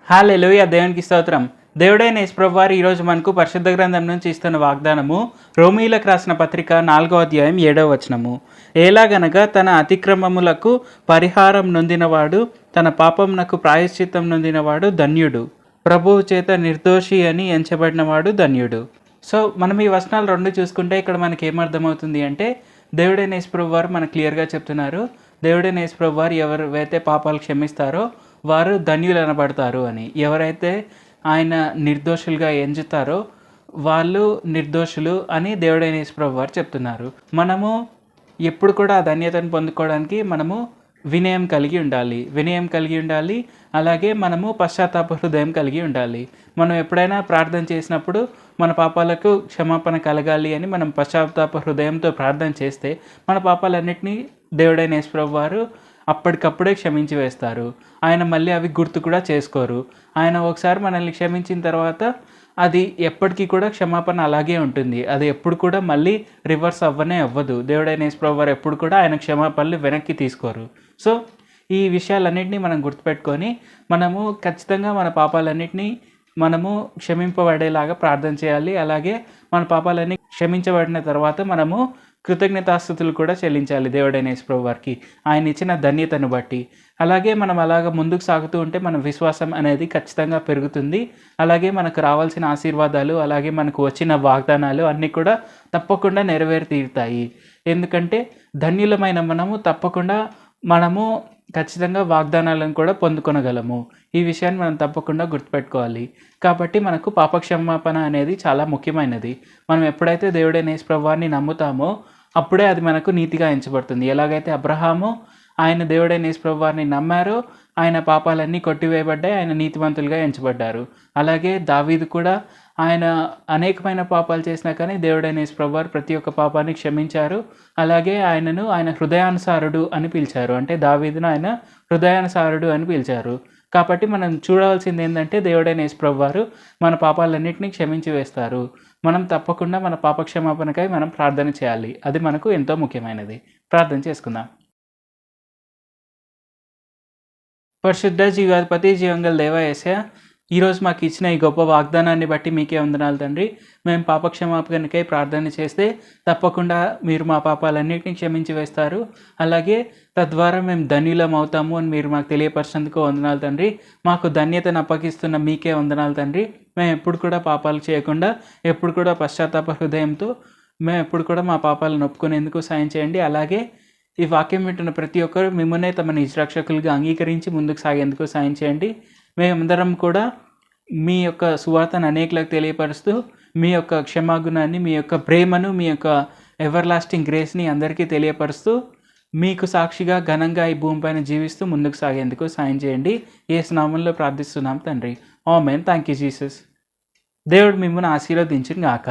హల్లెలూయా, దేవునికి స్తోత్రం. దేవుడైన యేసుప్రభు వారు ఈరోజు మనకు పరిశుద్ధ గ్రంథం నుంచి ఇస్తున్న వాగ్దానము రోమీయులకు రాసిన పత్రిక 4వ అధ్యాయం 7వ వచనము. ఎలాగనగా తన అతిక్రమములకు పరిహారం నొందినవాడు, తన పాపమునకు ప్రాయశ్చిత్తం నొందినవాడు ధన్యుడు. ప్రభువు చేత నిర్దోషి అని ఎంచబడినవాడు ధన్యుడు. సో మనం ఈ వచనాలు రెండు చూసుకుంటే ఇక్కడ మనకి ఏమర్థమవుతుంది అంటే, దేవుడైన యేసుప్రభు వారు మనకు క్లియర్గా చెప్తున్నారు, దేవుడైన యేసుప్రభు వారు ఎవరైతే పాపాలు క్షమిస్తారో వారు ధన్యులు అనబడతారు అని. ఎవరైతే ఆయన నిర్దోషులుగా ఎంచుతారో వాళ్ళు నిర్దోషులు అని దేవుడైన యేసుప్రభు వారు చెప్తున్నారు. మనము ఎప్పుడు కూడా ఆ ధన్యతను పొందుకోవడానికి మనము వినయం కలిగి ఉండాలి. అలాగే మనము పశ్చాత్తాప హృదయం కలిగి ఉండాలి. మనం ఎప్పుడైనా ప్రార్థన చేసినప్పుడు మన పాపాలకు క్షమాపణ కలగాలి అని మనం పశ్చాత్తాప హృదయంతో ప్రార్థన చేస్తే మన పాపాలన్నింటినీ దేవుడైన యేసుప్రభు వారు అప్పటికప్పుడే క్షమించి వేస్తారు. ఆయన మళ్ళీ అవి గుర్తు కూడా చేసుకోరు. ఆయన ఒకసారి మనల్ని క్షమించిన తర్వాత అది ఎప్పటికీ కూడా క్షమాపణ అలాగే ఉంటుంది. అది ఎప్పుడు కూడా మళ్ళీ రివర్స్ అవ్వదు. దేవుడైన యేసుప్రభు వారు ఎప్పుడు కూడా ఆయన క్షమాపణలు వెనక్కి తీసుకోరు. సో ఈ విషయాలన్నింటినీ మనం గుర్తుపెట్టుకొని మనము ఖచ్చితంగా మన పాపాలన్నింటినీ మనము క్షమింపబడేలాగా ప్రార్థన చేయాలి. అలాగే మన పాపాలన్నీ క్షమించబడిన తర్వాత మనము కృతజ్ఞతాస్తుతులు కూడా చెల్లించాలి దేవుడైన యేసుప్రభు వారికి ఆయన ఇచ్చిన ధన్యతను బట్టి. అలాగే మనం అలాగ ముందుకు సాగుతూ ఉంటే మన విశ్వాసం అనేది ఖచ్చితంగా పెరుగుతుంది. అలాగే మనకు రావాల్సిన ఆశీర్వాదాలు, అలాగే మనకు వచ్చిన వాగ్దానాలు అన్నీ కూడా తప్పకుండా నెరవేరి తీరుతాయి. ఎందుకంటే ధన్యులమైన మనము ఖచ్చితంగా వాగ్దానాలను కూడా పొందుకొనగలము. ఈ విషయాన్ని మనం తప్పకుండా గుర్తుపెట్టుకోవాలి. కాబట్టి మనకు పాపక్షమాపణ అనేది చాలా ముఖ్యమైనది. మనం ఎప్పుడైతే దేవుడైన యేసుప్రభు వారిని నమ్ముతామో అప్పుడే అది మనకు నీతిగా ఎంచబడుతుంది. ఎలాగైతే అబ్రహాము ఆయన దేవుడైన యేసుప్రభు వారిని నమ్మారో ఆయన పాపాలన్నీ కొట్టివేయబడ్డాయి, ఆయన నీతిమంతులుగా ఎంచబడ్డారు. అలాగే దావీదు కూడా ఆయన అనేకమైన పాపాలు చేసినా కానీ దేవుడైన యేసుప్రభు వారు ప్రతి ఒక్క పాపాన్ని క్షమించారు. అలాగే ఆయనను ఆయన హృదయానుసారుడు అని పిలిచారు. అంటే దావీదును ఆయన హృదయానుసారుడు అని పిలిచారు. కాబట్టి మనం చూడవలసింది ఏంటంటే దేవుడైన యేసుప్రభు వారు మన పాపాలన్నింటినీ క్షమించి వేస్తారు. మనం తప్పకుండా మన పాపక్షమాపణకై మనం ప్రార్థన చేయాలి. అది మనకు ఎంతో ముఖ్యమైనది. ప్రార్థన చేసుకుందాం. పరిశుద్ధ జీవాధిపతి జీవంగల దేవా యేసయ్య, ఈరోజు మాకు ఇచ్చిన ఈ గొప్ప వాగ్దానాన్ని బట్టి మీకే వందనాలు తండ్రి. మేము పాపక్షమాపణకై ప్రార్థన చేస్తే తప్పకుండా మీరు మా పాపాలన్నింటినీ క్షమించి వేస్తారు. అలాగే తద్వారా మేము ధన్యులం అవుతాము అని మీరు మాకు తెలియపరిచినందుకు వందనాలు తండ్రి. మాకు ధన్యతను అప్పగిస్తున్న మీకే వందనాలు తండ్రి. మేము ఎప్పుడు కూడా పాపాలు చేయకుండా, ఎప్పుడు కూడా పశ్చాత్తాప హృదయంతో మేము ఎప్పుడు కూడా మా పాపాలను ఒప్పుకునేందుకు సాయం చేయండి. అలాగే ఈ వాక్యం వింటున్న ప్రతి ఒక్కరు మిమ్మల్నే తమ నిజ రక్షకులుగా అంగీకరించి ముందుకు సాగేందుకు సాయం చేయండి. మేమందరం కూడా మీ యొక్క సువార్తను అనేకులకు తెలియపరుస్తూ మీ యొక్క క్షమాగుణాన్ని, మీ యొక్క ప్రేమను, మీ యొక్క ఎవర్ లాస్టింగ్ గ్రేస్ని అందరికీ తెలియపరుస్తూ మీకు సాక్షిగా ఘనంగా ఈ భూమిపైన జీవిస్తూ ముందుకు సాగేందుకు సాయం చేయండి. యేసు నామములో ప్రార్థిస్తున్నాం తండ్రి. ఆమేన్. Thank you Jesus. దేవుడు మిమ్మల్ని ఆశీర్వదించును గాక.